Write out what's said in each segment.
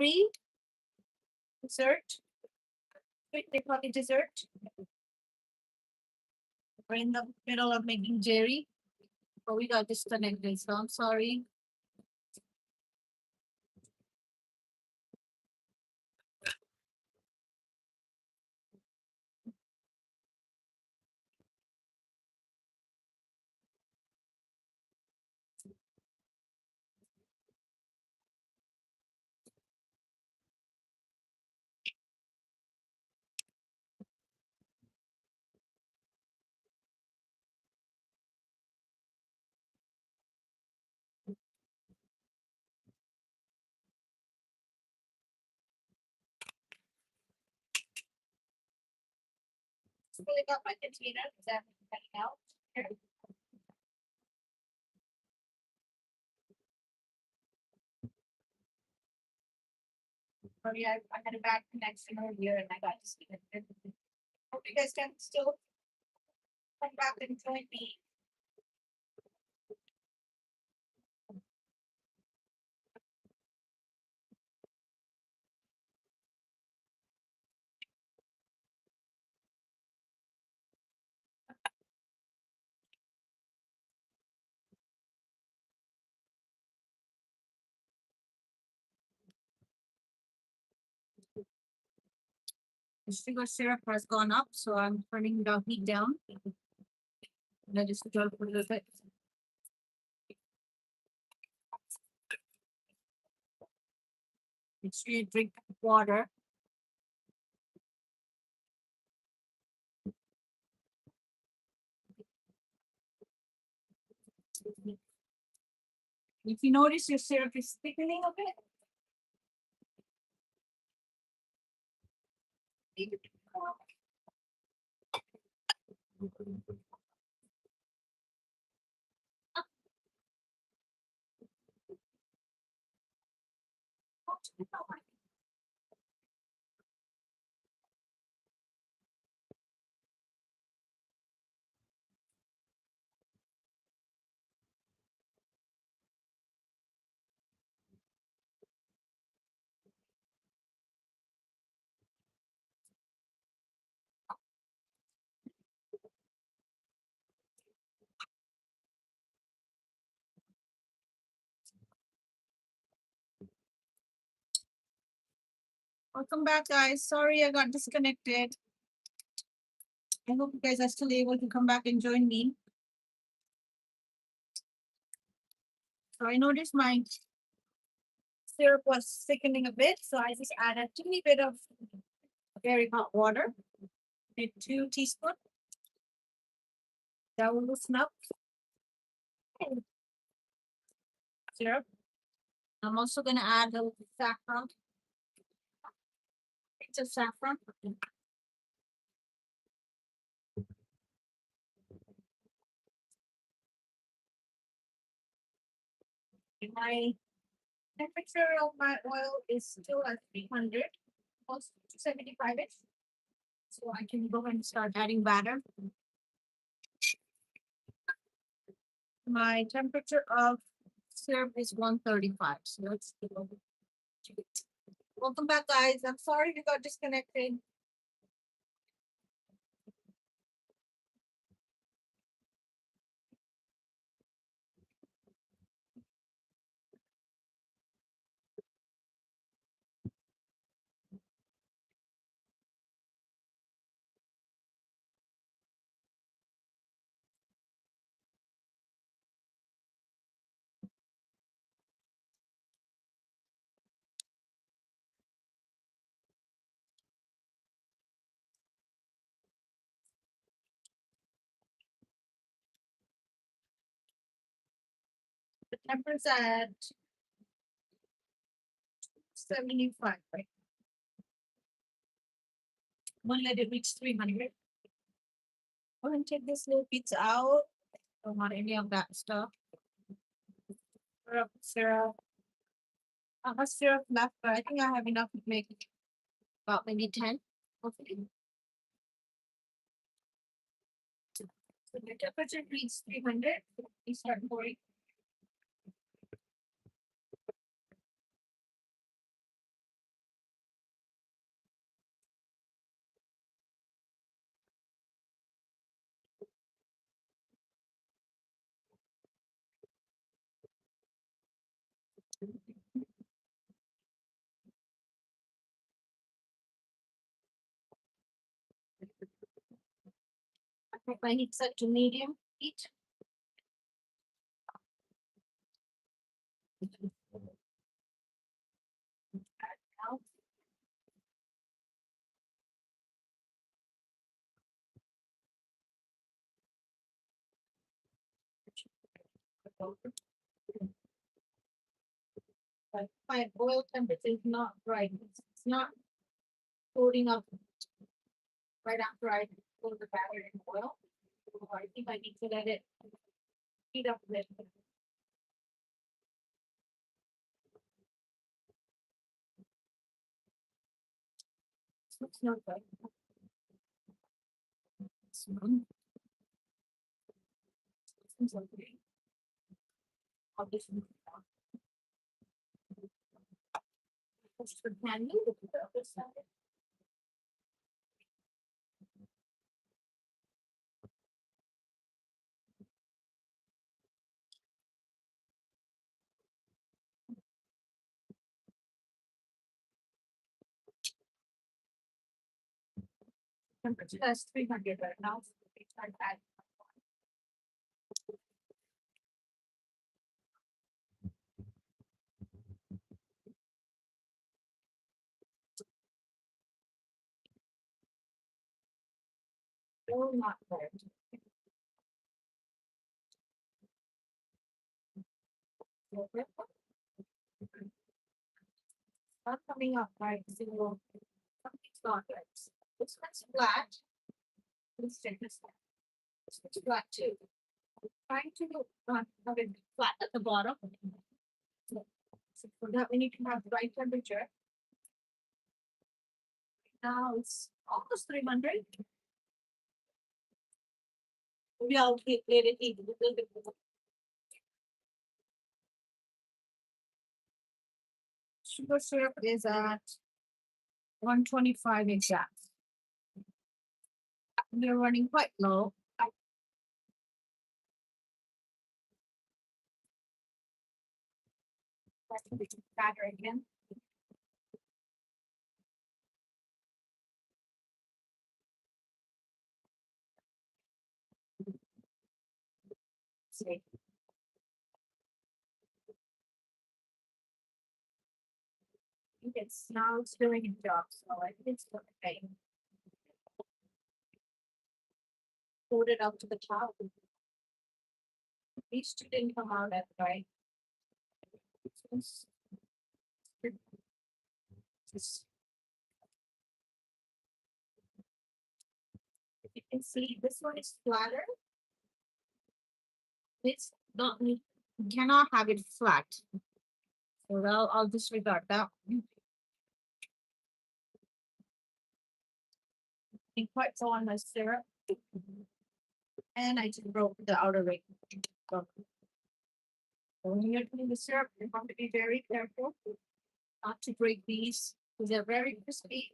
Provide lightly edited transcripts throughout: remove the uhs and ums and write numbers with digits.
Jeri dessert. Wait, they call it dessert. We're in the middle of making Jeri, but we got disconnected, so I'm sorry. Really got my container. Is that cutting out? Here. Oh yeah, I had a bad connection earlier and I got disconnected. Hope you guys can still come back and join me. The sugar syrup has gone up, so I'm turning the heat down. And I just go for a little bit. Make sure you drink water. If you notice your syrup is thickening a bit, welcome back, guys. Sorry I got disconnected. I hope you guys are still able to come back and join me. So I noticed my syrup was thickening a bit, so I just added a teeny bit of very hot water. Did 2 teaspoons. That will loosen up. Syrup. I'm also gonna add a little saffron. It's a saffron. My temperature of my oil is still at 300, almost 275-ish. So I can go and start adding batter. My temperature of syrup is 135. So let's go. Welcome back, guys. I'm sorry we got disconnected. The temperature's at 75, right? Won't let it reach 300. I'm gonna take this little pizza out. Don't want any of that stuff. Syrup. I have syrup left, but I think I have enough to make about maybe 10. Hopefully. So the temperature reaches 300. You start pouring. Put my heat set to medium heat. Now, but my boil temperature is not right. It's not floating up right after I pour the batter in oil. So I think I need to let it heat up a bit. It's not good. This one. Seems okay. I'll just move it on. Push the pan to the other side. Temperature is 300 right now. So we start adding. Still not good. Okay. Not coming up right. Zero. Something's not right. This one's flat. Let's check this one. This one's flat too. Trying to have it flat at the bottom. So for that, we need to have the right temperature. Now it's almost 300. Maybe I'll let it eat a little bit more. Sugar syrup is at 125 exact. They're running quite low. Batter again. See. I think it's now it's doing its job, so I think it's okay. Hold it up to the top. These two didn't come out at right. Just, you can see this one is flatter. It's not, we cannot have it flat. So I'll disregard that. And quite so on my syrup. And I just broke the outer ring. So when you're doing the syrup, you have to be very careful not to break these because they're very crispy.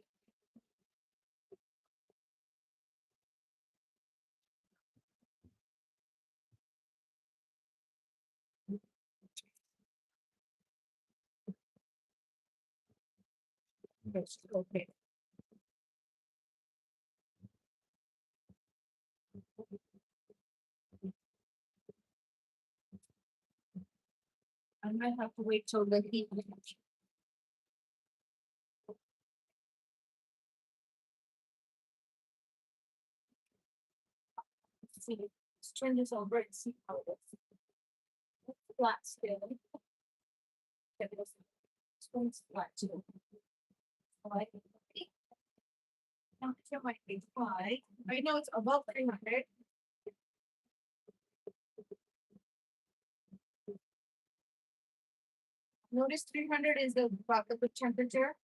Okay. I might have to wait till the heat. See, let's turn this over and see how it is. It's flat still. Okay, this one's flat too. Like, temperature might be high. Right now it's above 300. Notice 300 is the good temperature.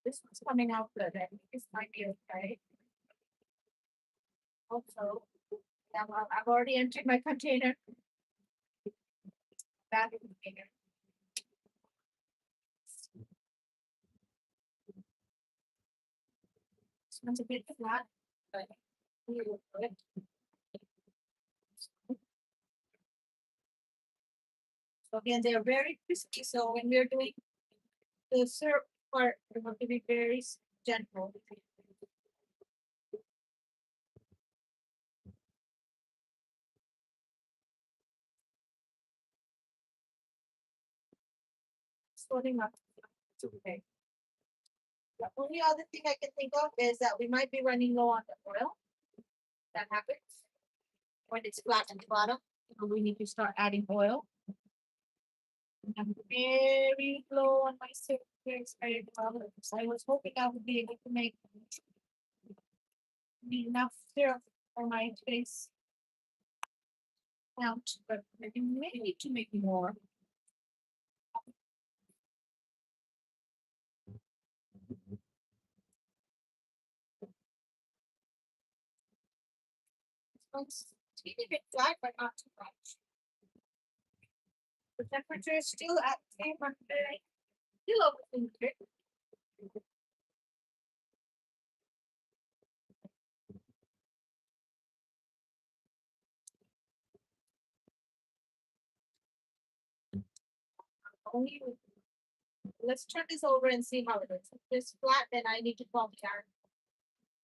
This one's coming out good. I think this might be okay. Also, I've already entered my container. Back in the container. This one's a bit flat, but we will do it. So again, they are very crispy. So when we're doing the syrup part, we have to be very gentle. floating up. Okay. The only other thing I can think of is that we might be running low on the oil. That happens when it's flat at the bottom. So we need to start adding oil. I'm very low on my syrup. I was hoping I would be able to make enough syrup for my face count, but I may need to make more. It's getting a bit flat, but not too much. The temperature is still at the same, but still overthink it. Only let's turn this over and see how it is. If it's flat, then I need to probably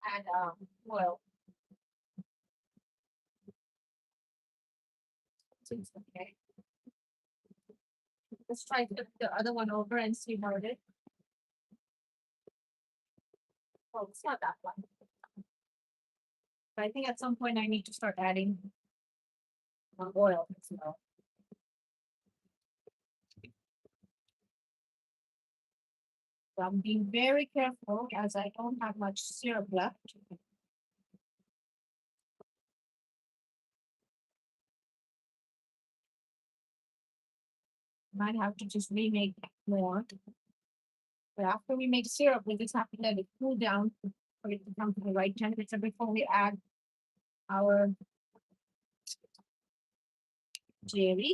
add oil. Seems okay. Let's try the other one over and see how it is. Oh, it's not that one. But I think at some point I need to start adding oil as well. So I'm being very careful as I don't have much syrup left. Might have to just remake more. But after we make syrup, we just have to let it cool down for it to come to the right temperature before we add our Jeri.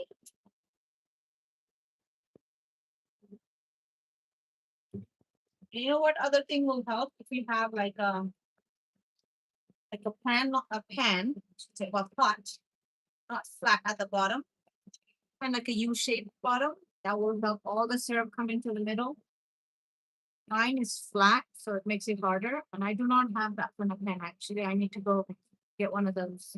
You know what other thing will help if we have like a pan, say, well, pot, not flat at the bottom, kind of like a U-shaped bottom. That will help all the syrup come into the middle. Mine is flat, so it makes it harder. And I do not have that kind of pan. Actually, I need to go get one of those.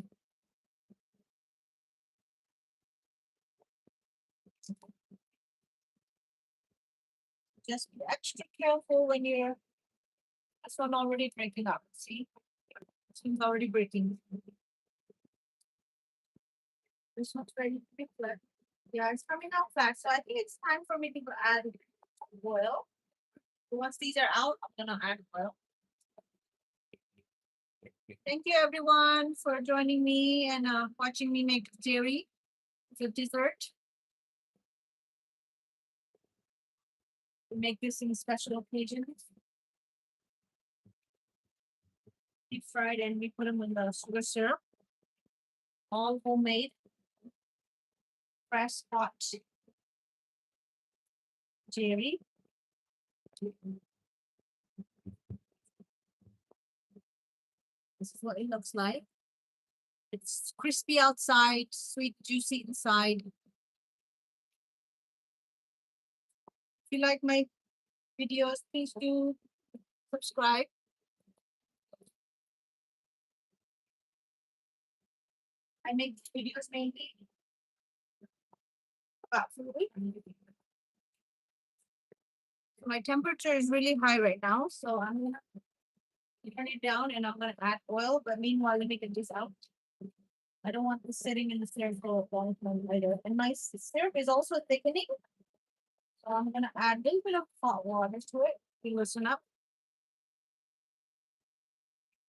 Just be extra careful when you're. This one already breaking up. See, this one's already breaking. This one's ready to be flat. Yeah, it's coming out flat. So I think it's time for me to add oil. Once these are out, I'm gonna add oil. Thank you everyone for joining me and watching me make Jeri, the dessert. We make this in special occasions. Deep fried and we put them in the sugar syrup. All homemade. Fresh hot Jeri. This is what it looks like. It's crispy outside, sweet, juicy inside. If you like my videos, please do subscribe. I make videos mainly about food. My temperature is really high right now, so I'm gonna turn it down and I'm gonna add oil, but meanwhile, let me get this out. I don't want this sitting in the syrup for a long time later. And my syrup is also thickening. So I'm gonna add a little bit of hot water to it to loosen up.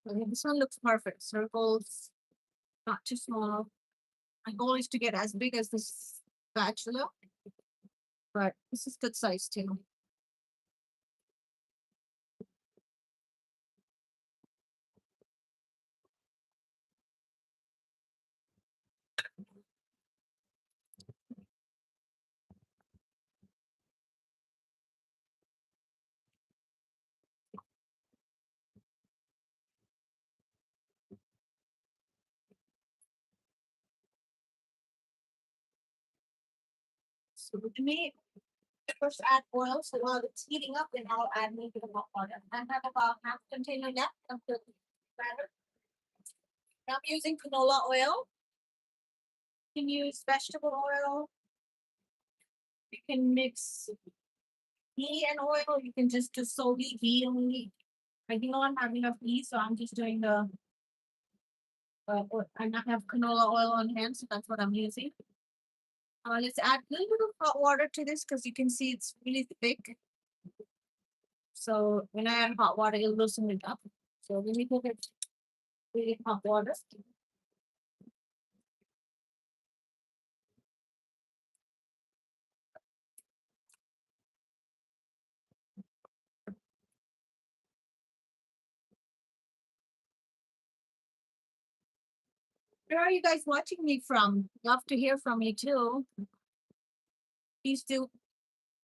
Okay, this one looks perfect. Circles, not too small. My goal is to get as big as this spatula, but this is good size too. So to me, first add oil. So while it's heating up, then I'll add maybe the hot water. I have about half container left of the batter. I'm using canola oil. You can use vegetable oil. You can mix ghee and oil. You can just do solely ghee only. I do not have enough ghee, so I'm just doing the. I not have canola oil on hand, so that's what I'm using. Let's add a little bit of hot water to this because you can see it's really thick. So when I add hot water, it'll loosen it up. So let me put it really hot water. Where are you guys watching me from? Love to hear from you too. Please do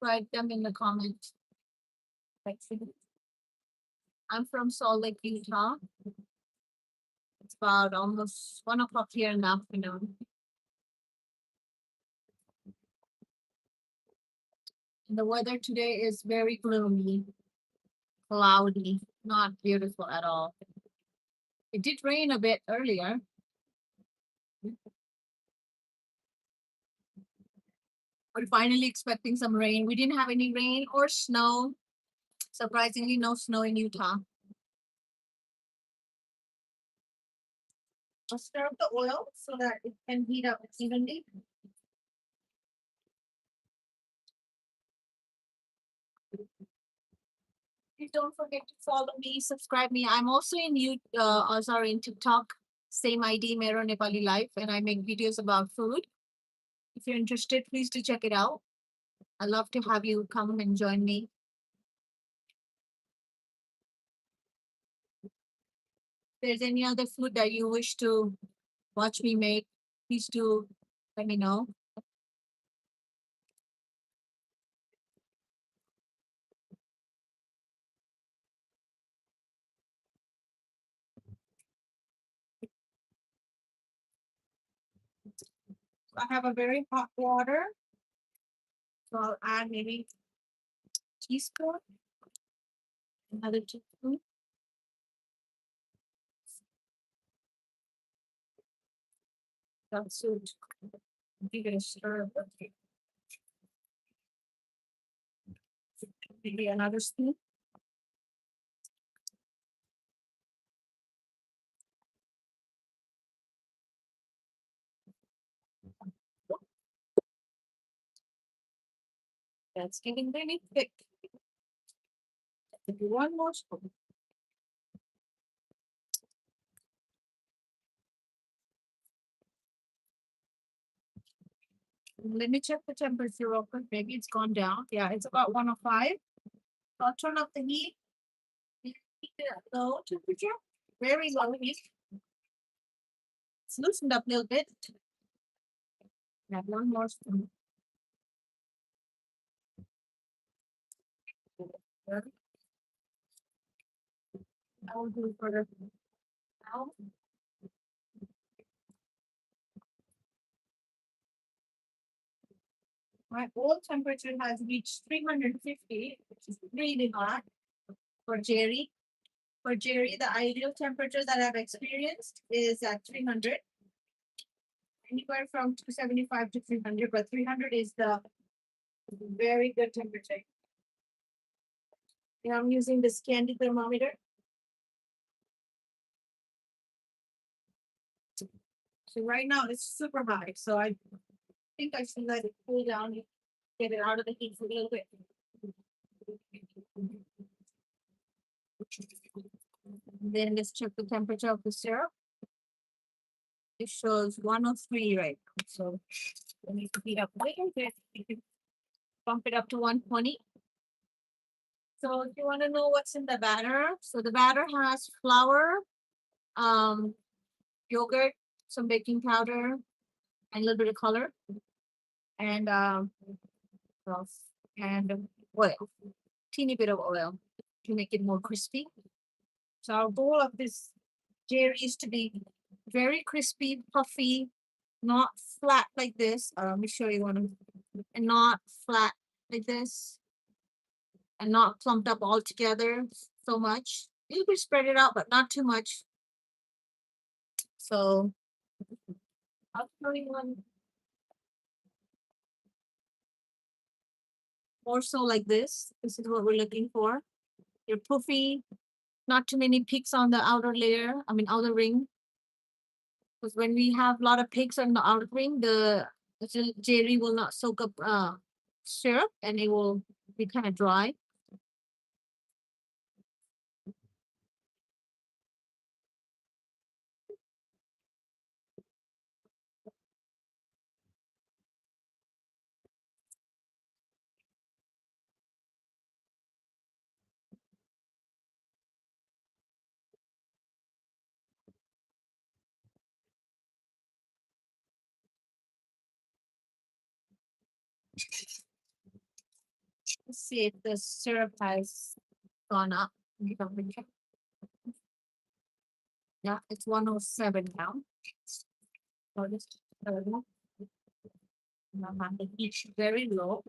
write them in the comments section. I'm from Salt Lake, Utah. It's about almost 1 o'clock here in the afternoon. And the weather today is very gloomy, cloudy, not beautiful at all. It did rain a bit earlier. We're finally expecting some rain. We didn't have any rain or snow. Surprisingly, no snow in Utah. I'll stir up the oil so that it can heat up evenly. Please don't forget to follow me, subscribe me. I'm also in in TikTok, same ID, Mero Nepali Life, and I make videos about food. If you're interested, please do check it out. I'd love to have you come and join me. If there's any other food that you wish to watch me make, please do let me know. I have a very hot water, so I'll add maybe a teaspoon, another teaspoon. That's it. Give it a stir. Maybe another spoon. That's getting really thick. Maybe one more spoon. Let me check the temperature real quick. Maybe it's gone down. Yeah, it's about 105. I'll turn up the heat. Keep it at low temperature. Very low heat. It's loosened up a little bit. Add one more spoon. I will do it for the now. My oil temperature has reached 350, which is really hot for Jeri. For Jeri, the ideal temperature that I've experienced is at 300. Anywhere from 275 to 300, but 300 is the very good temperature. And I'm using this candy thermometer. So right now it's super high. So I think I should let it cool down, get it out of the heat for a little bit. Then let's check the temperature of the syrup. It shows 103 right now. So we need to heat up a little bit. You can bump it up to 120. So if you want to know what's in the batter, so the batter has flour, yogurt, some baking powder, and a little bit of color, and what else? And oil, teeny bit of oil to make it more crispy. So our goal of this Jeri is to be very crispy, puffy, not flat like this. Let me show you one, and not flat like this, and not clumped up all together so much. You can spread it out, but not too much. So I'll show you one. more so like this. This is what we're looking for. They're poofy, not too many peaks on the outer layer, I mean outer ring. Because when we have a lot of peaks on the outer ring, the jelly will not soak up syrup and it will be kind of dry. Let's see if the syrup has gone up. Yeah, it's 107 now. So this the heat very low.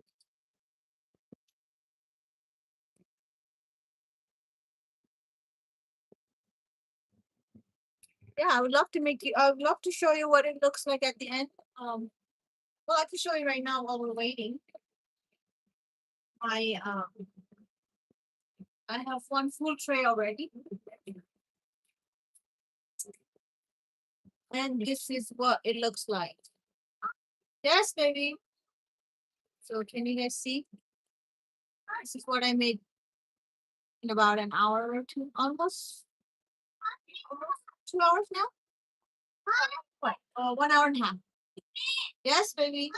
Yeah, I would love to make you. I would love to show you what it looks like at the end. Well, I can show you right now while we're waiting. I have one full tray already, and this is what it looks like. Yes, baby. So can you guys see? This is what I made in about an hour or two, almost 2 hours now. What? 1 hour and a half. Yes, baby.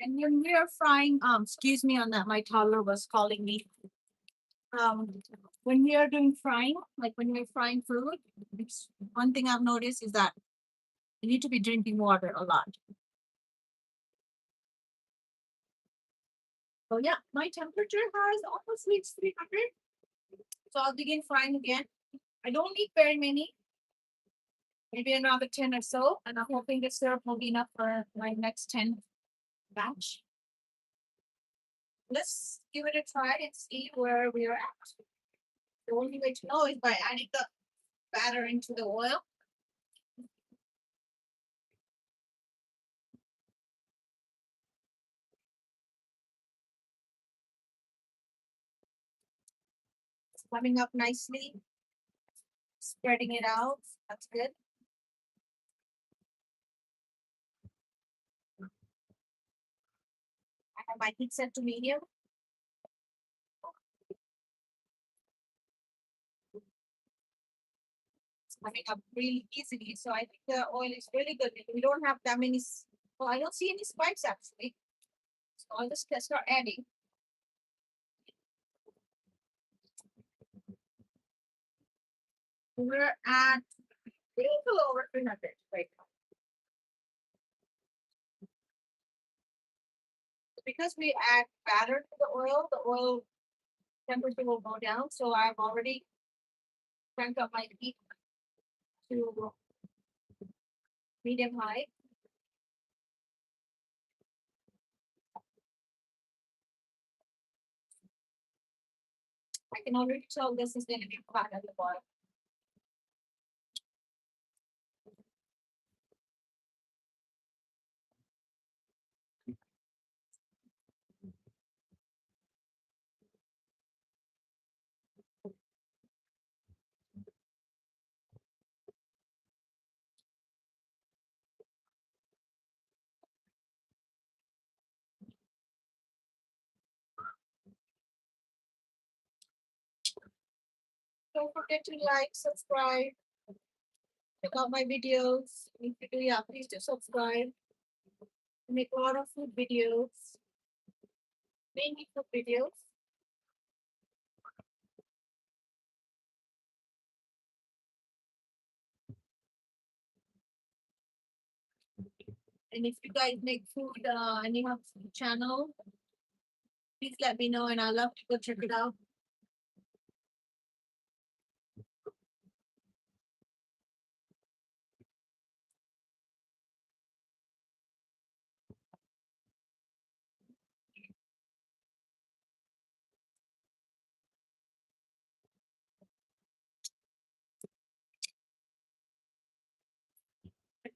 And when we are frying, excuse me on that, my toddler was calling me. When we are doing frying, like when we're frying food, one thing I've noticed is that you need to be drinking water a lot. So yeah, my temperature has almost reached 300. So I'll begin frying again. I don't need very many, maybe another 10 or so. And I'm hoping the syrup will be enough for my next 10 batch. Let's give it a try and see where we are at. The only way to know is by adding the batter into the oil. It's coming up nicely. Spreading it out. That's good. I have my heat set to medium. It's coming up really easily. So I think the oil is really good. We don't have that many. Well, I don't see any spikes actually. So I'll just start adding. We're at a little over 300 right now. Because we add batter to the oil temperature will go down. So I've already cranked up my heat to medium high. I can already tell this is going to be flat at the bottom. Don't forget to like, subscribe, check out my videos. If you do, yeah, please do subscribe. I make a lot of food videos, mainly food videos. And if you guys make food, and you have a channel, please let me know and I'd love to go check it out.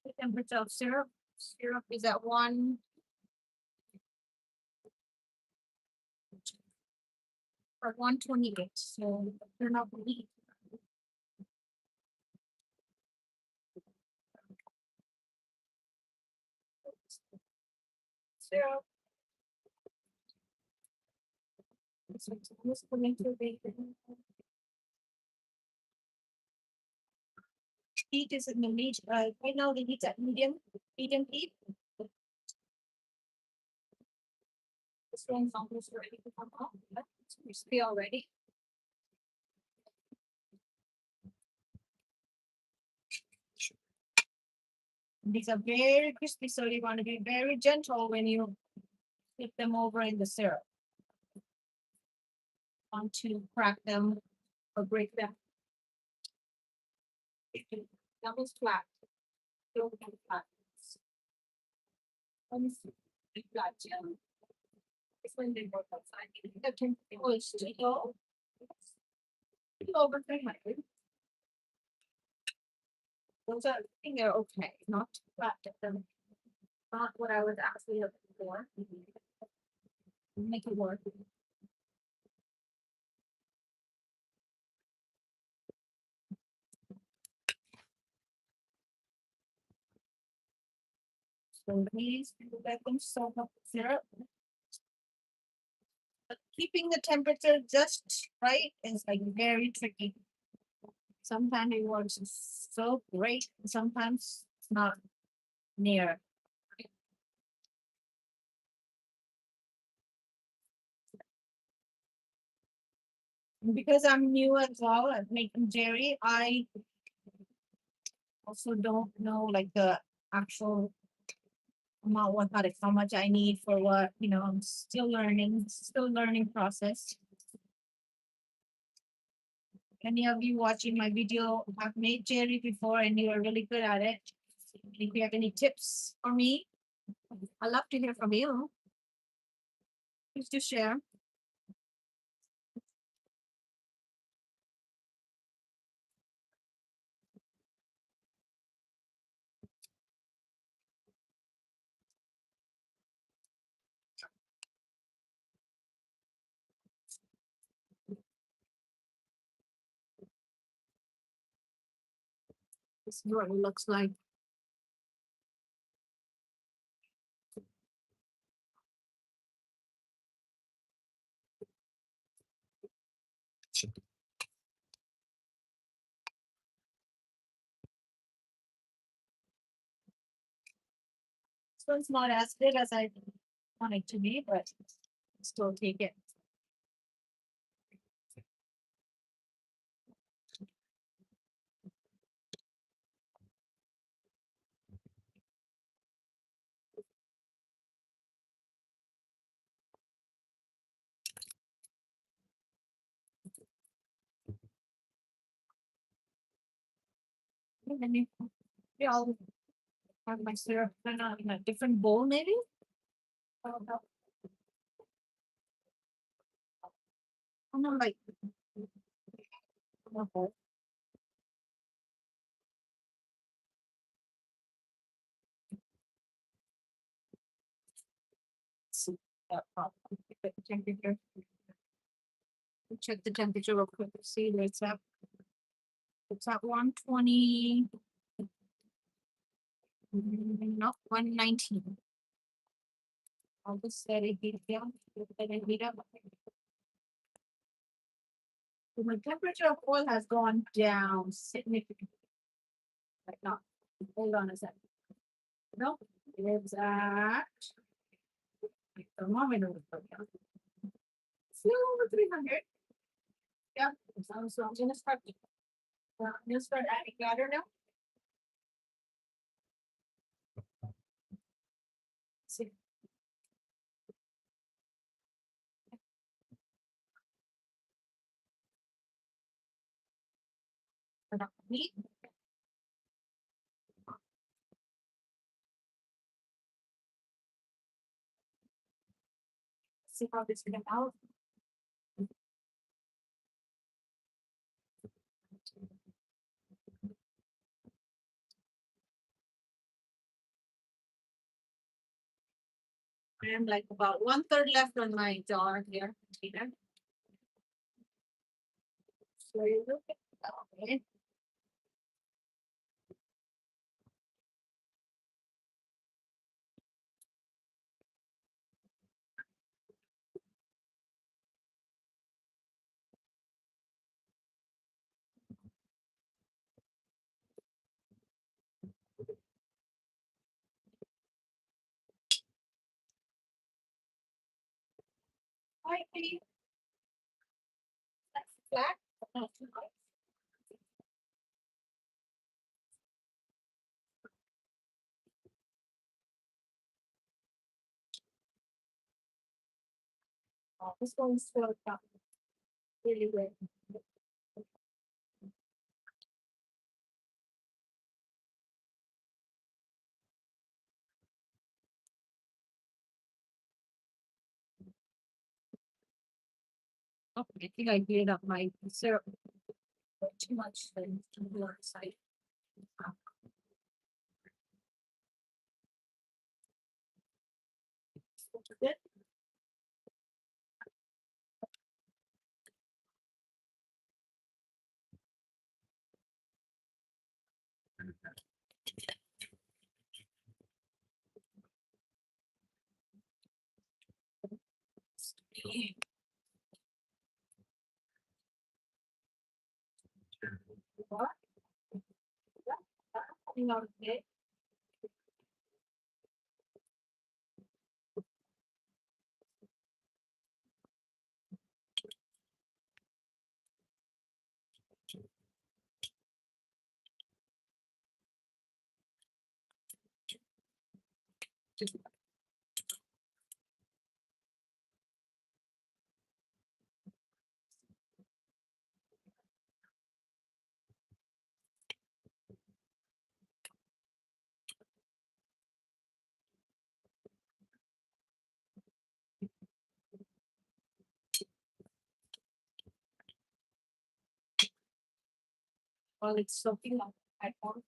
The temperature of syrup. Syrup is at 128. So they're not really syrup. So I'm just going to bacon. Heat is in the medium. Right now the heat's at medium heat. This one's almost ready to come out. It's crispy already. These are very crispy, so you want to be very gentle when you flip them over in the syrup. Want to crack them or break them. Almost flat. Don't get flat. Flat, yeah. It's when they work outside. The temperature was still over 300. Those are, I think they're okay, not too flat at them. Not what I was actually looking for. Make it work. So these let them soak up the syrup. But keeping the temperature just right is like very tricky. Sometimes it works so great, sometimes it's not near. And because I'm new as well at making Jerry, I also don't know like the actual amount what how much I need for what, I'm still learning process. Any of you watching my video have made Jerry before and you are really good at it. If you have any tips for me, I'd love to hear from you. Please do share. This is what it looks like. This one's not as big as I want it to be, but still take it. And then I'll have my syrup in a different bowl, maybe. I'm not like. Okay. See that temperature. Check the temperature real quick to see where it's at. It's at 120. No, 119. I'll just set it heat down. Let it heat up. So my temperature of oil has gone down significantly. Like not. Hold on a second. No, it's at thermometer. Still over 300. Yeah, so I'm gonna start. Adding water now. Neat. See how this came out. I am like about 1/3 left on my jar here. Here. So you look at okay. Hi, Kitty. That's flat. But not too high. Oh, this one's filled up really good. Oh, I think I cleared up my syrup. Too much than to the other side. Good. What? Coming out of it. Well, it's soaking up. I want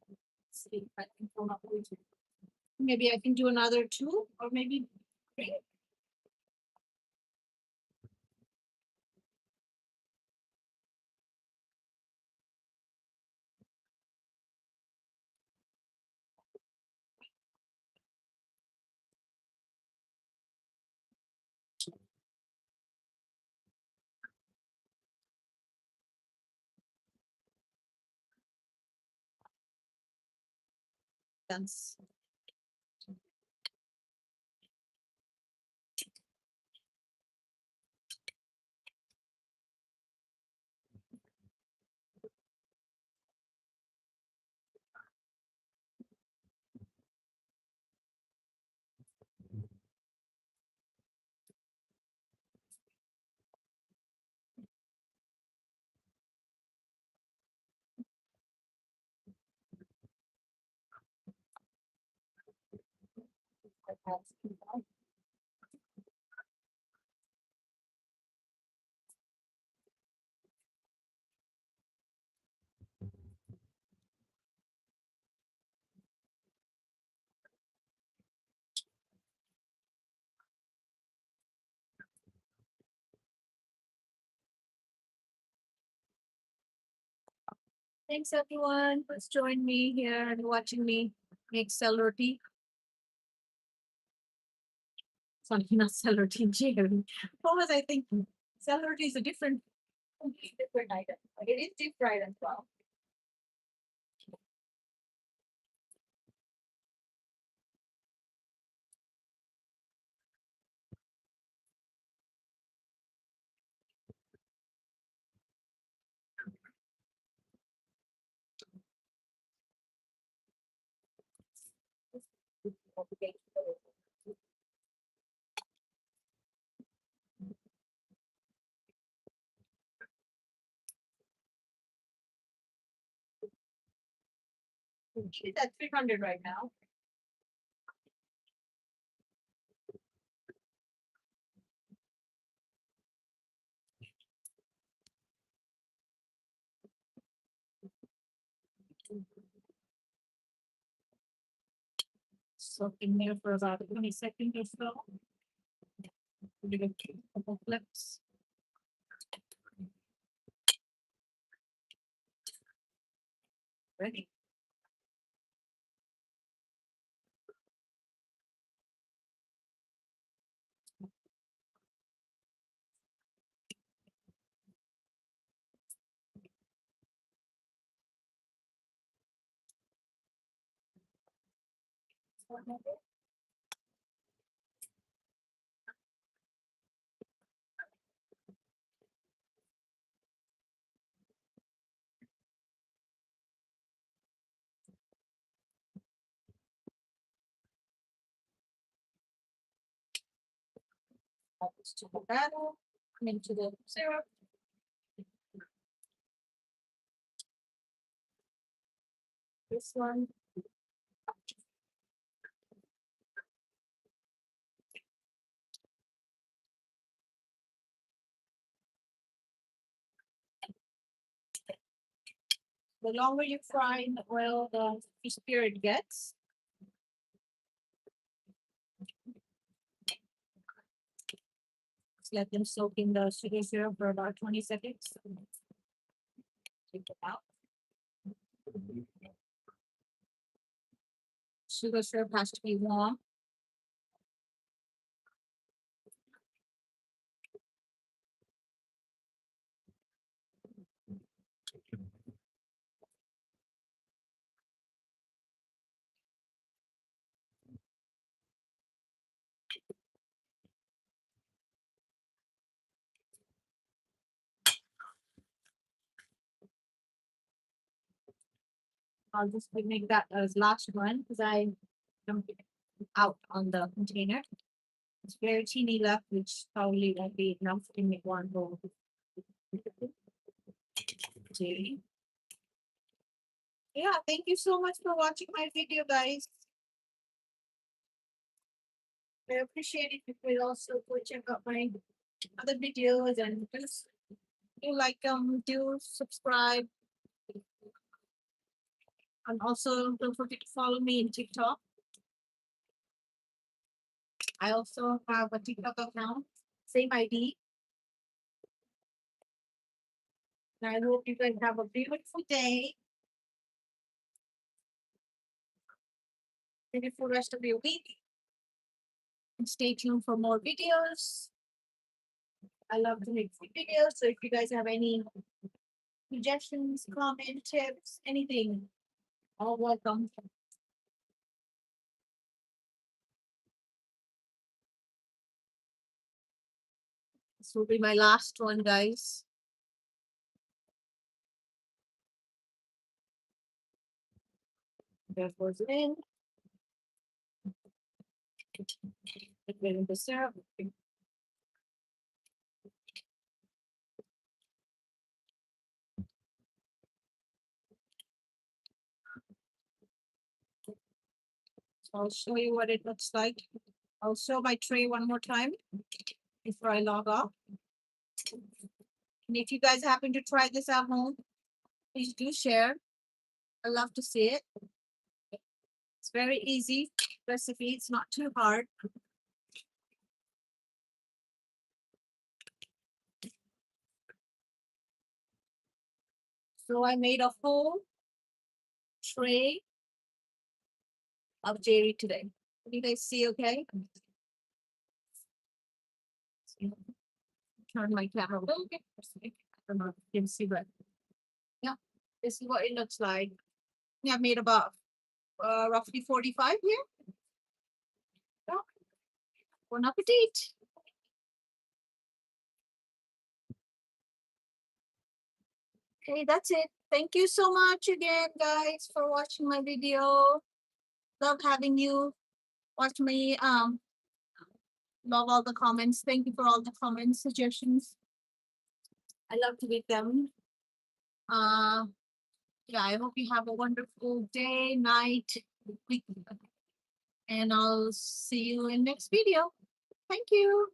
to see if I can pull up with it. Maybe I can do another two or maybe three. Dance. Thanks everyone who's joined me here and watching me make celery. Sorry, not celery, Jerry. What was I thinking? Celery is a different, completely different item. But it is deep fried as well. It's at 300 right now. Soaking there for about 20 seconds or so. Do a couple flips. Ready. To the battle, into the syrup. This one. The longer you fry in the oil, the crispier it gets. Just let them soak in the sugar syrup for about 20 seconds. Take it out. Sugar syrup has to be warm. I'll just make that as last one because I dumped it out on the container. It's very teeny left, which probably won't be enough to make one bowl. Yeah, thank you so much for watching my video, guys. I appreciate it if you also go check out my other videos and just do like do subscribe. And also don't forget to follow me in TikTok. I also have a TikTok account, same ID. And I hope you guys have a beautiful day. Beautiful rest of your week. And stay tuned for more videos. I love to make food videos. So if you guys have any suggestions, comments, tips, anything, all welcome. This will be my last one, guys. That goes in. Put it in the syrup. So I'll show you what it looks like. I'll show my tray one more time before I log off. And if you guys happen to try this at home, please do share. I love to see it. It's very easy recipe. It's not too hard. So I made a whole tray of Jeri today. Can you guys see okay? Turn my camera a little bit. I don't know if you can see, but yeah, this is what it looks like. Yeah, I made about roughly 45 here. Yeah. Bon appetit. Okay, that's it. Thank you so much again, guys, for watching my video. Love having you watch me. Love all the comments. Thank you for all the comments, suggestions. I love to read them. Yeah, I hope you have a wonderful day, night, week, and I'll see you in next video. Thank you.